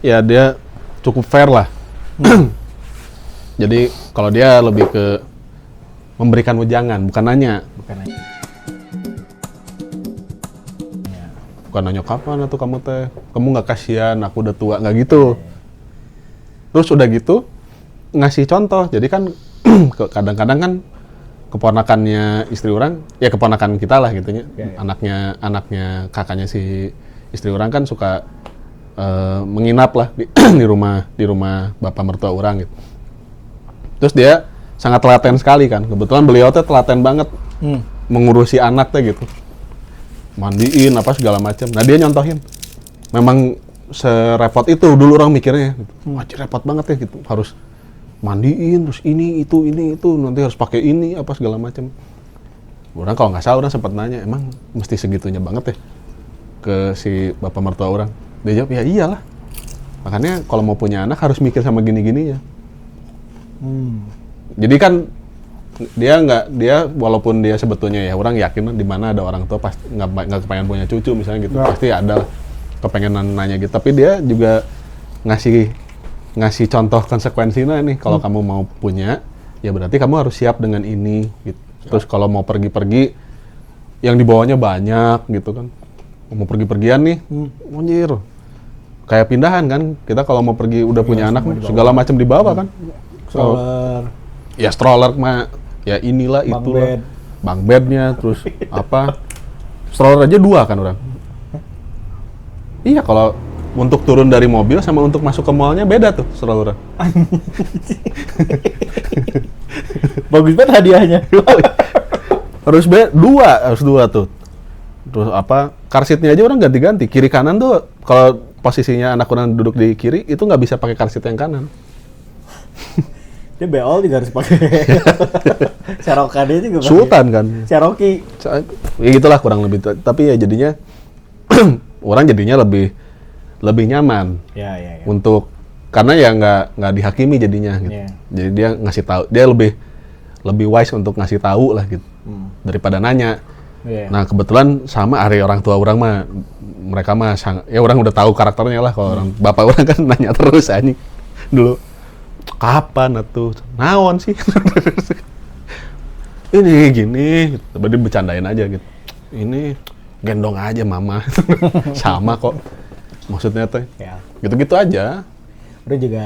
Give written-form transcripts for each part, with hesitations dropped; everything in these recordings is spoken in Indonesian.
ya dia cukup fair lah. Jadi kalau dia lebih ke memberikan wejangan, bukan nanya. Bukan nanya kapan atau kamu teh, kamu nggak kasihan, aku udah tua, nggak gitu. Terus udah gitu ngasih contoh. Jadi kan kadang-kadang kan keponakannya istri orang, ya keponakan kita lah gitunya. Anaknya kakaknya si istri orang kan suka menginap lah di rumah bapak mertua orang gitu. Terus dia sangat telaten sekali kan. Kebetulan beliau teh telaten banget mengurusi anak teh gitu. Mandiin apa segala macam. Nah dia nyontohin. Memang serepot itu dulu orang mikirnya. Gitu. Wah, repot banget ya gitu. Harus mandiin terus ini itu nanti harus pakai ini apa segala macam. Orang kalau nggak salah orang sempat nanya, emang mesti segitunya banget ya ke si bapak mertua orang. Dia jawab, ya iyalah. Makanya kalau mau punya anak harus mikir sama gini-gini ya. Jadi kan dia walaupun dia sebetulnya ya orang yakin di mana ada orang tua pasti nggak kepengen punya cucu misalnya gitu, pasti ada kepengenan nanya gitu. Tapi dia juga ngasih contoh konsekuensinya nih, kalau kamu mau punya ya berarti kamu harus siap dengan ini gitu. Terus kalau mau pergi-pergi yang dibawanya banyak gitu kan, mau pergi-pergian nih, anjir kayak pindahan kan, kita kalau mau pergi udah punya anak segala macam dibawa kan. Stroller. Ya stroller mah ya inilah itulah. Bang bednya terus apa? Stroller aja 2 kan orang. Iya kalau untuk turun dari mobil sama untuk masuk ke mallnya beda tuh stroller. Bagus banget hadiahnya. harus 2 tuh. Terus apa? Car seat-nya aja orang ganti-ganti. Kiri kanan tuh kalau posisinya anak orang duduk di kiri itu nggak bisa pakai car seat yang kanan. Dia beol juga harus pakai. Cherokee juga pakai. Sultan kan. Cherokee. Ya gitulah kurang lebih. Tapi ya jadinya orang jadinya lebih nyaman. Ya. Untuk karena ya nggak dihakimi jadinya gitu. Jadi dia ngasih tahu, dia lebih wise untuk ngasih tahu lah gitu. Daripada nanya. Nah, kebetulan sama hari orang tua orang mah mereka mah ya orang udah tahu karakternya lah. Kalau orang bapak orang kan nanya terus anjing. Dulu kapan atuh? Naon sih? Ini gini, coba dia bercandain aja gitu. Ini gendong aja mama. Sama kok. Maksudnya tuh. Ya. Gitu-gitu aja. Udah juga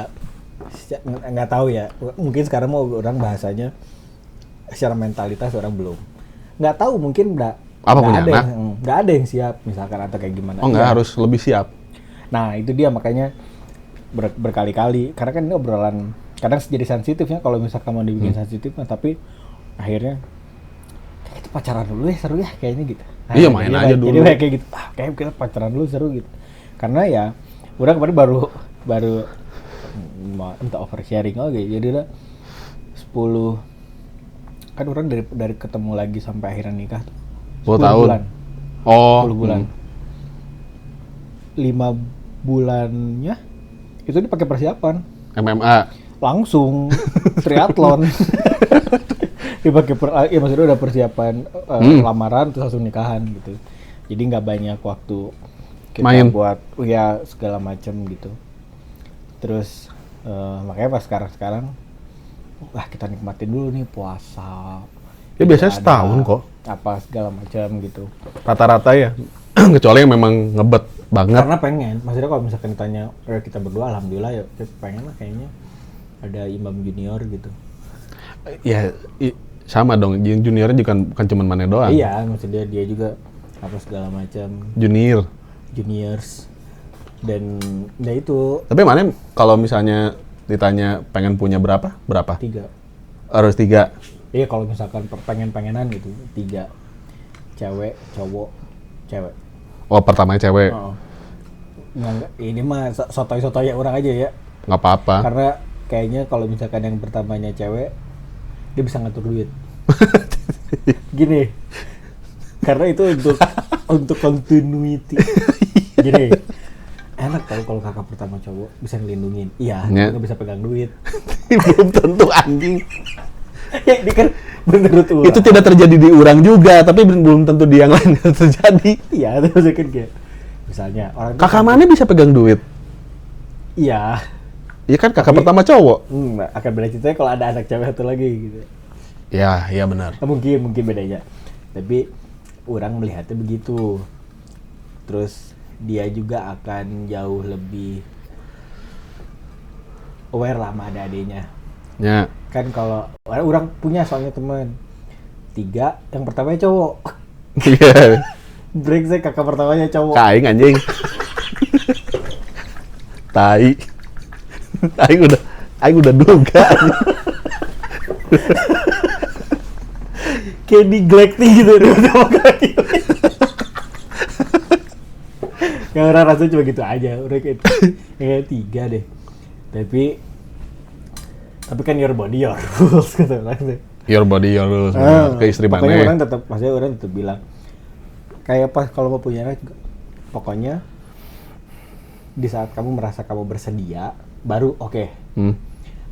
nggak tahu ya. Mungkin sekarang mau orang bahasanya secara mentalitas orang belum. Nggak tahu mungkin nggak ada yang siap misalkan atau kayak gimana. Oh nggak, harus lebih siap. Nah itu dia makanya berkali-kali karena kan ini obrolan kadang jadi sensitifnya kalau misalkan mau dibikin sensitif nah, tapi akhirnya kayak kita pacaran dulu ya seru ya kayaknya gitu. Nah, iya main aja dulu. Jadi kayak gitu. Kayak kita pacaran dulu seru gitu. Karena ya udah kemarin baru minta oversharing oke. Jadi udah 10 kan orang dari ketemu lagi sampai akhirnya nikah tuh 10 tahun. bulan. Oh. 10 bulan. 5 bulannya itu dipakai persiapan. MMA. Langsung triathlon. Dipakai ya maksudnya udah persiapan lamaran terus langsung nikahan gitu. Jadi nggak banyak waktu kita main buat ya segala macam gitu. Terus makanya pas sekarang wah kita nikmatin dulu nih puasa. Ya biasanya setahun kok. Apa segala macam gitu. Rata-rata ya. Kecuali yang memang ngebet banget. Karena pengen, maksudnya kalau misalkan ditanya kita berdua alhamdulillah ya pengen lah kayaknya ada imam junior gitu. Ya sama dong, juniornya juga bukan cuma mana doang. Iya, maksudnya dia juga apa segala macam. Juniors. Dan ya itu. Tapi mana kalau misalnya ditanya pengen punya berapa? 3. Harus 3. Iya kalau misalkan pengenan gitu 3. Cewek, cowok, cewek. Oh pertamanya cewek. Oh. Nggak, ini mah sotoy-sotoy orang aja ya. Nggak apa-apa. Karena kayaknya kalau misalkan yang pertamanya cewek, dia bisa ngatur duit. Gini, karena itu untuk continuity. Gini, enak tau kalau kakak pertama cowok bisa ngelindungin. Iya, nggak bisa pegang duit. Belum tentu anjing. Ya, ini kan menurut orang. Itu tidak terjadi di orang juga, tapi belum tentu di yang lain terjadi. Iya, terus kan kayak misalnya orang kakak mana bisa pegang duit? Iya. Iya kan kakak Tapi- pertama cowok. Akan beda ceritanya kalau ada anak cewek satu lagi gitu. Ya, iya benar. Mungkin bedanya. Tapi orang melihatnya begitu. Terus dia juga akan jauh lebih aware lah sama adik-adiknya. Ya. Kan kalau orang punya soalnya teman 3, yang pertamanya cowok. Iya. Brengsek, kakak pertamanya cowok. Kaing anjing. Tai. Aing udah duga. Kayak neglecting gitu sama kaki. Yang orang rasanya cuma gitu aja, udah kayak 3 deh. Tapi kan your body your rules kata orang tuh. Your body your rules. Ke istri Pokoknya mana? orang tetap, maksudnya orang tetap bilang kayak pas kalau mau punya anak juga, pokoknya di saat kamu merasa kamu bersedia baru oke.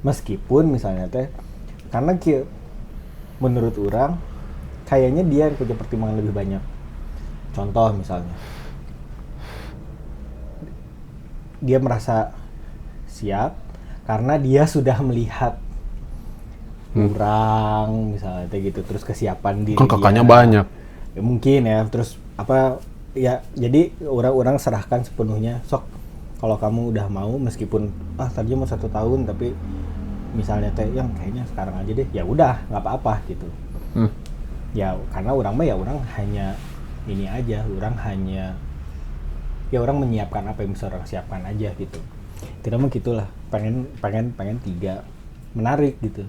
Meskipun misalnya teh karena menurut orang kayaknya dia yang punya pertimbangan lebih banyak. Contoh misalnya dia merasa siap karena dia sudah melihat orang misalnya kayak gitu, terus kesiapan diri Kan kakaknya dia. banyak. Ya, mungkin ya, terus apa ya, jadi orang-orang serahkan sepenuhnya, sok kalau kamu udah mau, meskipun tadinya mau 1 tahun tapi misalnya teh yang kayaknya sekarang aja deh, ya udah nggak apa-apa gitu. Ya karena orang mah ya orang hanya ini aja, orang hanya ya orang menyiapkan apa yang bisa orang siapkan aja gitu. Tidak mah gitulah, pengen 3, menarik gitu.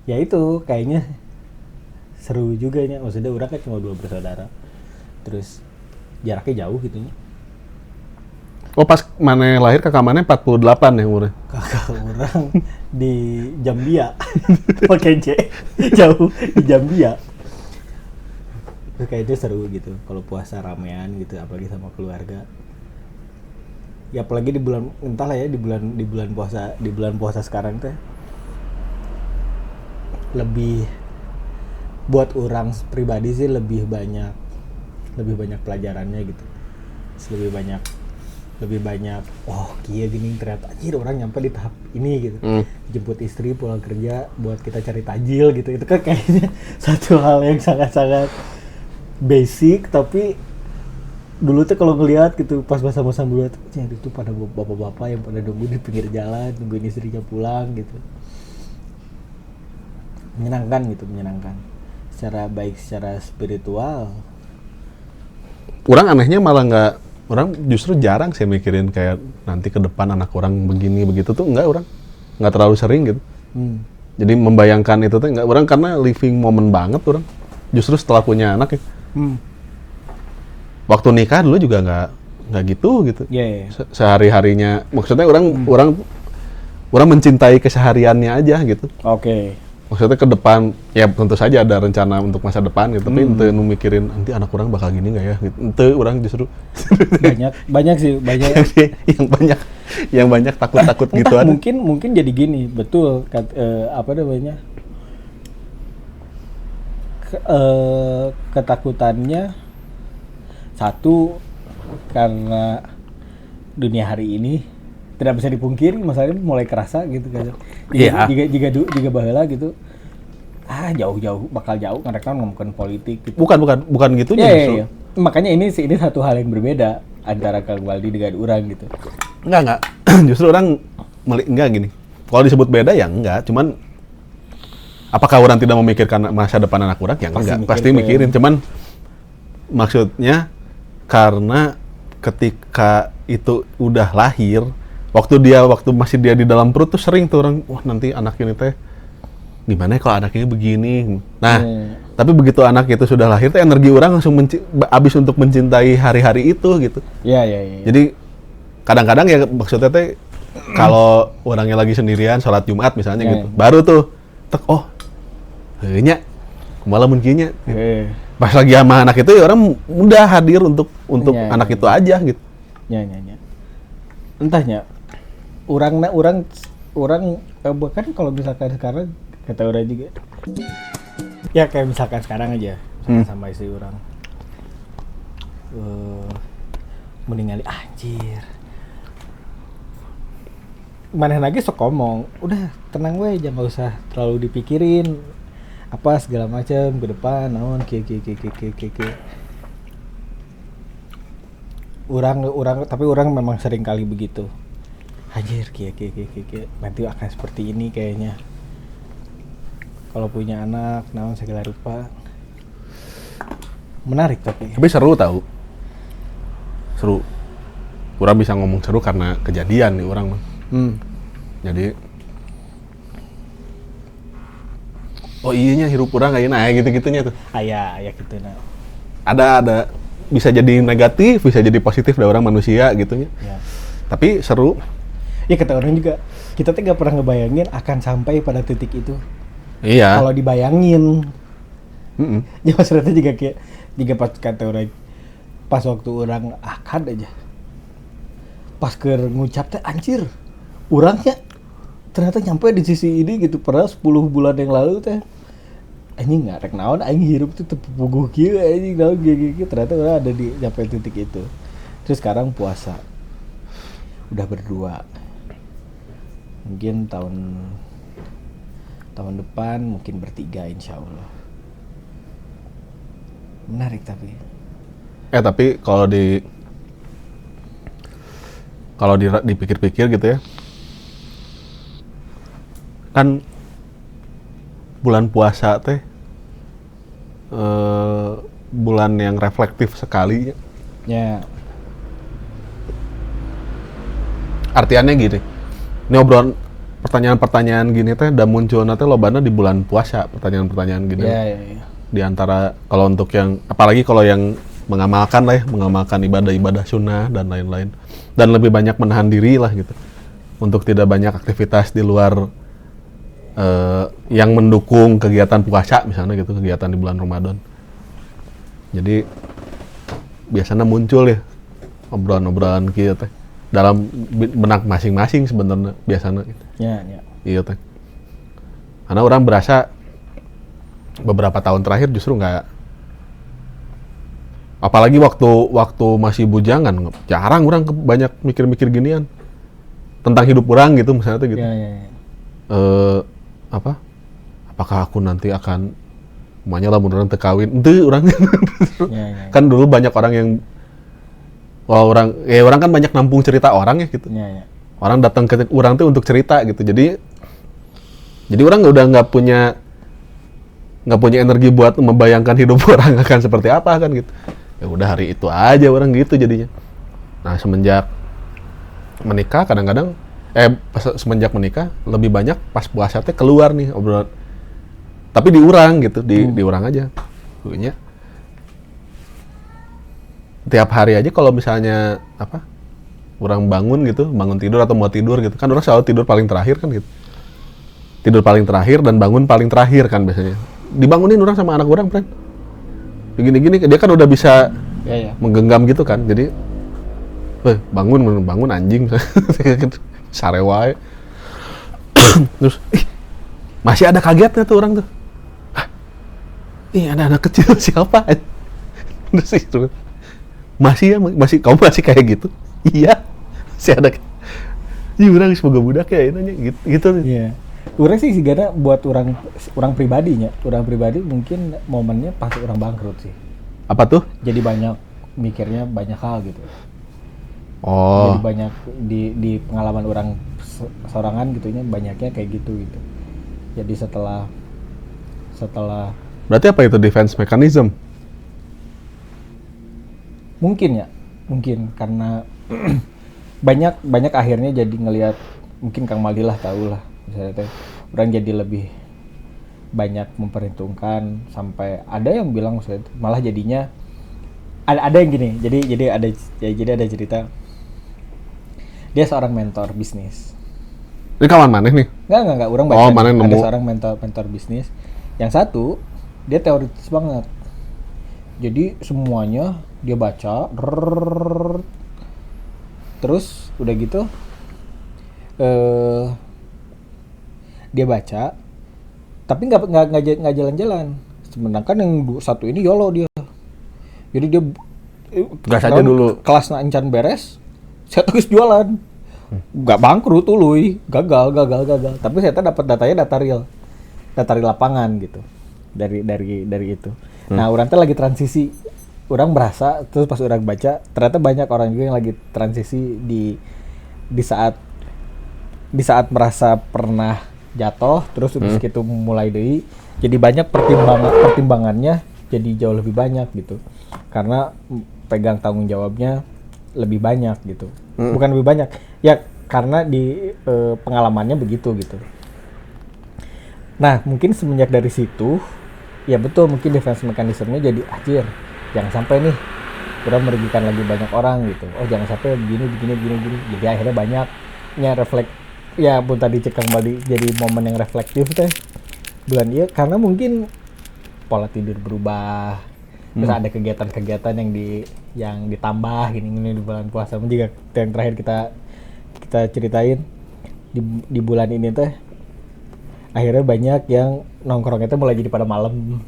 Ya itu kayaknya seru juga nya, maksudnya orang kan cuma 2 bersaudara, terus jaraknya jauh gitu nya. Oh pas mana lahir kakak mana 48 ya umurnya? Kakak orang di Jambia, pakai J, jauh di Jambia. Terus kayaknya seru gitu kalau puasa ramean gitu, apalagi sama keluarga. Ya apalagi di bulan, entahlah ya, di bulan puasa sekarang teh lebih, buat orang pribadi sih lebih banyak pelajarannya gitu. Terus lebih banyak oh kia gini, ternyata anjir orang nyampe di tahap ini gitu. Jemput istri pulang kerja buat kita cari tajil gitu, itu kan kayaknya satu hal yang sangat-sangat basic, tapi dulu tuh kalau ngelihat gitu pas masa-masa dulu tuh itu pada bapak-bapak yang pada nunggu di pinggir jalan nungguin istrinya pulang gitu. Menyenangkan secara baik, secara spiritual. Orang anehnya malah nggak, orang justru jarang sih mikirin kayak nanti ke depan anak orang begini begitu tuh, enggak, orang nggak terlalu sering gitu. Jadi membayangkan itu tuh enggak, orang karena living moment banget orang. Justru setelah punya anak ya. Waktu nikah dulu juga nggak gitu. Yeah. Sehari-harinya, maksudnya orang mencintai kesehariannya aja gitu. Oke. Maksudnya ke depan, ya tentu saja ada rencana untuk masa depan gitu, tapi ente mikirin nanti anak orang bakal gini nggak ya gitu. Ente orang justru banyak sih yang banyak takut-takut gitu Entah, ada. mungkin jadi gini, betul apa namanya, ketakutannya satu karena dunia hari ini tidak bisa dipungkiri, masalahnya mulai kerasa gitu kan. Iya. Jika baheula gitu, jauh bakal jauh karena kan ngomongin politik gitu. Bukan gitunya justru. Iya. Makanya ini satu hal yang berbeda antara Kang Baldi dengan orang gitu. Enggak. Justru orang enggak gini. Kalau disebut beda ya enggak, cuman apakah orang tidak memikirkan masa depan anak orang? Ya enggak, pasti mikirin. Cuman maksudnya karena ketika itu udah lahir, waktu masih dia di dalam perut tuh sering tuh orang, wah nanti anak ini teh gimana ya kalau anak ini begini. Nah, tapi begitu anak itu sudah lahir tuh energi orang langsung habis untuk mencintai hari-hari itu gitu. Iya. Jadi kadang-kadang ya maksudnya teh kalau orangnya lagi sendirian sholat Jumat misalnya gitu, baru tuh nya malah mungkinnya. Pas lagi sama anak itu ya orang mudah hadir untuk anak itu aja gitu. Ya. Entahnya orang bahkan kalau misalkan sekarang kata orang juga ya kayak misalkan sekarang aja sama istri orang meninggali anjir maneh lagi sok ngomong, udah tenang we, jangan usah terlalu dipikirin apa segala macam ke depan, naon kieu. Tapi orang memang sering kali begitu. Anjir, kieu. Nanti akan seperti ini kayaknya. Kalau punya anak, naon segala rupa. Menarik tapi. Tapi seru tahu. Seru. Orang bisa ngomong seru karena kejadian nih orang mah. Jadi oh iya nya hirup orang kayak nah gitu-gitunya tuh. Aya gitu nah. Ada bisa jadi negatif, bisa jadi positif dari orang manusia gitunya. Ya. Tapi seru. Ya kata orang juga, kita tuh gak pernah ngebayangin akan sampai pada titik itu. Iya. Kalau dibayangin, Mm-mm. ya maksudnya juga kayak jika pas kata orang, pas waktu orang akad aja, pas ke ngucap teh anjir, orangnya ternyata nyampe di sisi ini gitu. Pernah 10 bulan yang lalu teh, anjing ngarek naon, aing hirup tuh terpuguh kieu, anjing naon gitu. Ternyata orang ada di nyampe titik itu. Terus sekarang puasa, udah berdua. Mungkin tahun depan mungkin bertiga insya Allah. Menarik tapi. Tapi kalau dipikir-pikir gitu ya, kan bulan puasa teh bulan yang reflektif sekali. Ya. Artiannya gini, ini obrolan pertanyaan-pertanyaan gini teh udah muncul nanti lobana di bulan puasa, pertanyaan-pertanyaan gini. Ya. Di antara kalau untuk yang apalagi kalau yang mengamalkan lah ya, mengamalkan ibadah-ibadah sunnah dan lain-lain, dan lebih banyak menahan diri lah gitu untuk tidak banyak aktivitas di luar yang mendukung kegiatan puasa misalnya gitu, kegiatan di bulan Ramadan. Jadi biasanya muncul ya obrolan-obrolan gitu teh dalam benak masing-masing sebenarnya biasanya gitu. Ya. Iya teh. Karena orang berasa beberapa tahun terakhir justru nggak, apalagi waktu masih bujangan, jarang orang banyak mikir-mikir ginian tentang hidup orang gitu misalnya tuh gitu. Ya. Apakah aku nanti akan namanya lah beneran tekawin itu orang Ya. kan dulu banyak orang yang orang kan banyak nampung cerita orang ya gitu. Ya. Orang datang ke orang tuh untuk cerita gitu. Jadi orang udah nggak punya energi buat membayangkan hidup orang akan seperti apa kan gitu. Ya udah hari itu aja orang gitu jadinya. Nah, semenjak menikah kadang-kadang semenjak menikah lebih banyak pas puasa teh keluar nih obrolan. Tapi diurang gitu, diurang aja. Pokoknya tiap hari aja kalau misalnya orang bangun tidur atau mau tidur gitu. Kan orang selalu tidur paling terakhir kan gitu. Tidur paling terakhir dan bangun paling terakhir kan biasanya. Dibangunin orang sama anak orang, friend. Begini-gini dia kan udah bisa menggenggam gitu kan. Jadi bangun anjing sarewae. Terus masih ada kagetnya tuh orang tuh. Ada anak kecil siapa? Terus itu masih kamu masih kayak gitu? Iya. Masih ada. Iya, orang semoga budak ya nanya gitu. Iya. Orang sih karena buat orang pribadinya, orang pribadi mungkin momennya pas orang bangkrut sih. Apa tuh? Jadi banyak mikirnya banyak hal gitu. Oh. Jadi banyak di pengalaman orang sorangan gitunya banyaknya kayak gitu. Jadi setelah Berarti apa itu defense mechanism? mungkin karena banyak akhirnya jadi ngelihat, mungkin Kang Maldi lah tahu lah misalnya teh orang jadi lebih banyak memperhitungkan, sampai ada yang bilang malah jadinya ada yang gini, jadi ada cerita dia seorang mentor bisnis. Ini kawan maneh nih? Enggak, orang baca maneh ada nemu. seorang mentor bisnis. Yang satu dia teoritis banget, jadi semuanya dia baca, terus udah gitu dia baca tapi nggak jalan-jalan. Sedangkan yang satu ini YOLO dia, jadi dia Gas aja dulu. kelas encan beres, saya terus jualan. nggak bangkrut uluy, gagal. Tapi saya dapat datanya data real lapangan gitu dari itu. Nah, orang tuh lagi transisi, orang merasa terus pas orang baca ternyata banyak orang juga yang lagi transisi di saat merasa pernah jatuh terus habis gitu mulai deui, jadi banyak pertimbangannya jadi jauh lebih banyak gitu karena pegang tanggung jawabnya lebih banyak gitu. Bukan lebih banyak ya, karena di pengalamannya begitu gitu. Nah, mungkin semenjak dari situ, ya betul, mungkin defense mechanism-nya jadi anjir, jangan sampai nih udah merugikan lagi banyak orang gitu. Oh, jangan sampai begini. Jadi akhirnya banyaknya refleks, ya pun tadi cek kembali jadi momen yang reflektif teh. Bulan iya, karena mungkin pola tidur berubah, terus ada kegiatan-kegiatan yang ditambah gini di bulan puasa. Juga yang terakhir kita ceritain di bulan ini teh. Akhirnya banyak yang nongkrong itu mulai jadi pada malam.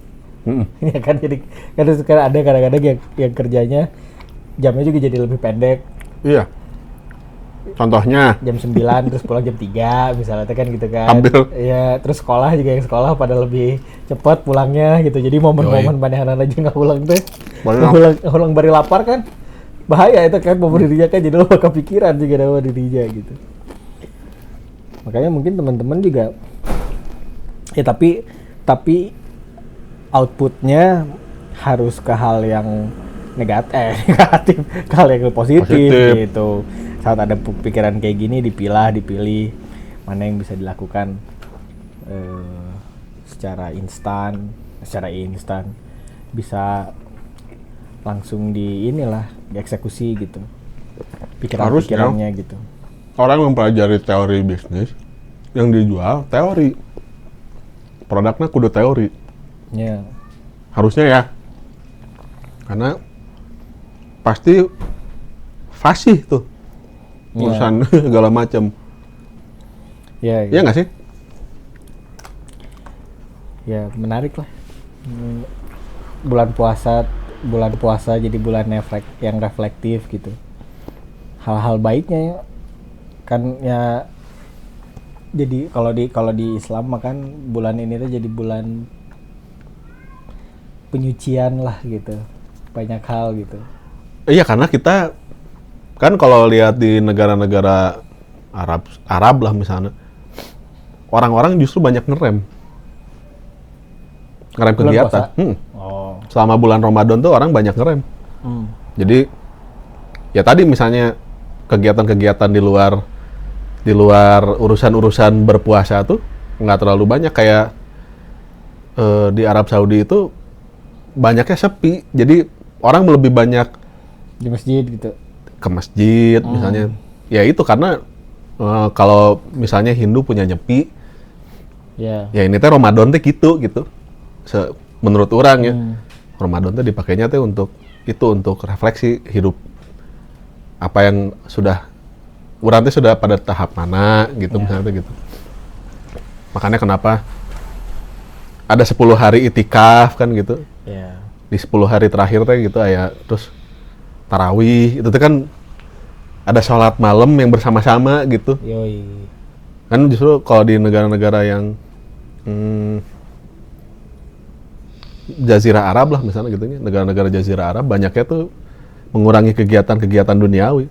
Ya kan, jadi kan ada kadang-kadang yang kerjanya jamnya juga jadi lebih pendek. Iya. Contohnya Jam 9 terus pulang jam 3 misalnya kan gitu kan. Ambil. Ya, terus sekolah juga yang sekolah pada lebih cepat pulangnya gitu. Jadi momen-momen banehan aja nggak pulang teh. Pulang bari lapar kan. Bahaya itu kan momen dirinya kan, jadi lo kepikiran juga sama dirinya gitu. Makanya mungkin teman-teman juga ya tapi outputnya harus ke hal yang negatif, ke hal yang positif gitu. Saat ada pikiran kayak gini dipilih mana yang bisa dilakukan secara instan bisa langsung dieksekusi gitu pikirannya gitu. Orang mempelajari teori bisnis yang dijual teori, produknya kudu teori. Ya. Harusnya ya. Karena pasti fasih tuh urusan segala macam. Ya. Iya nggak sih? Ya, menarik lah. Bulan puasa jadi bulan yang reflektif gitu. Hal-hal baiknya kan ya. Jadi kalau di Islam mah kan bulan ini tuh jadi bulan penyucian lah gitu, banyak hal gitu. Iya, karena kita kan kalau lihat di negara-negara Arab lah misalnya, orang-orang justru banyak ngerem kegiatan. Selama bulan Ramadan tuh orang banyak ngerem. Jadi ya tadi misalnya kegiatan-kegiatan di luar urusan-urusan berpuasa tuh nggak terlalu banyak. Kayak di Arab Saudi itu banyaknya sepi, jadi orang lebih banyak di masjid gitu, ke masjid misalnya. Ya itu karena kalau misalnya Hindu punya nyepi, ya ini teh Ramadan teh gitu menurut orang ya. Ramadan teh dipakainya teh untuk refleksi hidup, apa yang urang teh sudah pada tahap mana gitu misalnya gitu. Makanya kenapa ada 10 hari itikaf kan gitu. Di 10 hari terakhir teh gitu aya terus tarawih, itu tuh kan ada sholat malam yang bersama-sama gitu. Kan justru kalau di negara-negara yang Jazirah Arab lah misalnya gitu, negara-negara Jazirah Arab banyaknya tuh mengurangi kegiatan-kegiatan duniawi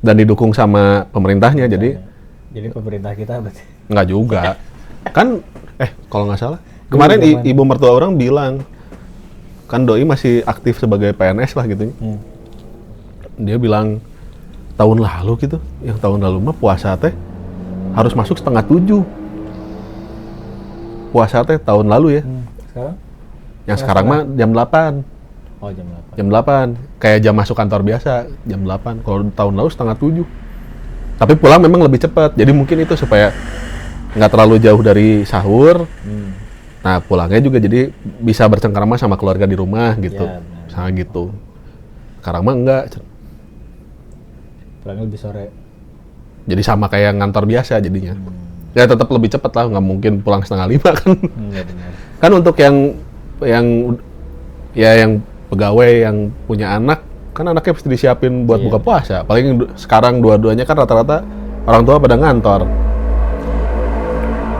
dan didukung sama pemerintahnya. Jadi pemerintah kita berarti nggak juga kan, kalau nggak salah kemarin ibu mertua orang bilang kan doi masih aktif sebagai PNS lah gitu. Dia bilang tahun lalu gitu, yang tahun lalu mah puasa teh harus masuk 6:30. Puasa teh tahun lalu ya. Sekarang? Yang sekarang mah jam 8. Oh, jam 8. Jam 8. Kayak jam masuk kantor biasa, jam 8. Kalau tahun lalu 6:30. Tapi pulang memang lebih cepat. Jadi mungkin itu supaya nggak terlalu jauh dari sahur. Nah, pulangnya juga jadi bisa bercengkrama sama keluarga di rumah gitu. Misalnya gitu. Sekarang mah enggak. Pulangnya lebih sore. Jadi sama kayak ngantor biasa jadinya. Ya tetap lebih cepat lah, nggak mungkin pulang 4:30 kan. Kan untuk yang pegawai yang punya anak Kan anaknya pasti disiapin buat Iya. buka puasa. Paling sekarang dua-duanya kan rata-rata orang tua pada ngantor.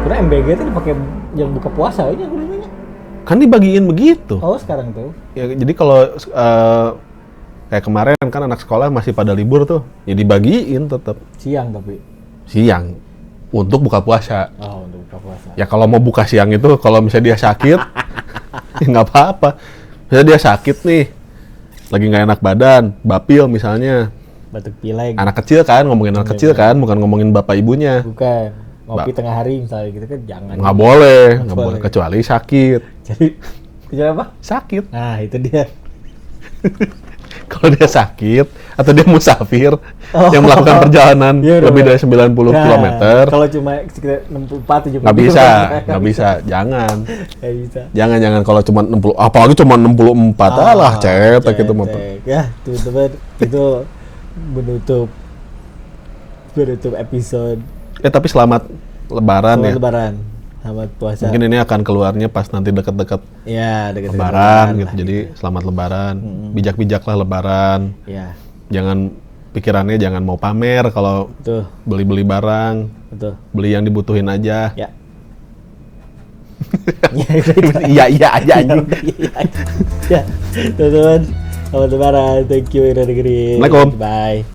Karena MBG tuh dipakai yang buka puasa aja gunanya. Kan dibagiin begitu. Oh sekarang tuh. Ya, jadi kalau kayak kemarin kan anak sekolah masih pada libur tuh, ya dibagiin tetap Siang tapi. siang untuk buka puasa. Oh untuk buka puasa. Ya kalau mau buka siang itu, kalau misalnya dia sakit, ya nggak apa-apa. Misalnya dia sakit nih, lagi nggak enak badan, bapil misalnya. Batuk pilek. Anak kecil kan, ngomongin anak kecil kan, bukan ngomongin bapak ibunya. Bukan. Ngopi tengah hari misalnya gitu kan jangan. Nggak boleh, Nggak nggak boleh boleh. kecuali sakit. Jadi kecuali apa? Sakit. Nah itu dia. Kalau dia sakit atau dia musafir Oh. yang melakukan perjalanan Iya, udah, lebih udah. dari 90 Nah, km, kalau cuma sekitar 64 70 nggak bisa, nggak bisa, jangan. Nggak bisa. Jangan kalau cuma 60, apalagi cuma 64, alah cetek itu mah. cetek. Ya, teman-teman, itu menutup episode Tapi selamat Lebaran selamat ya. Lebaran, selamat puasa. Mungkin ini akan keluarnya pas nanti deket-deket Ya, dekat Lebaran gitu. Jadi selamat Lebaran, bijak-bijaklah Lebaran. Ya, Jangan pikirannya jangan mau pamer kalau betul, beli-beli barang, betul. beli yang dibutuhin aja. Ya. Ya, itu. Iya aja anjing. Ya, teman-teman, selamat Lebaran. Thank you udah dengerin. Assalamualaikum. Bye.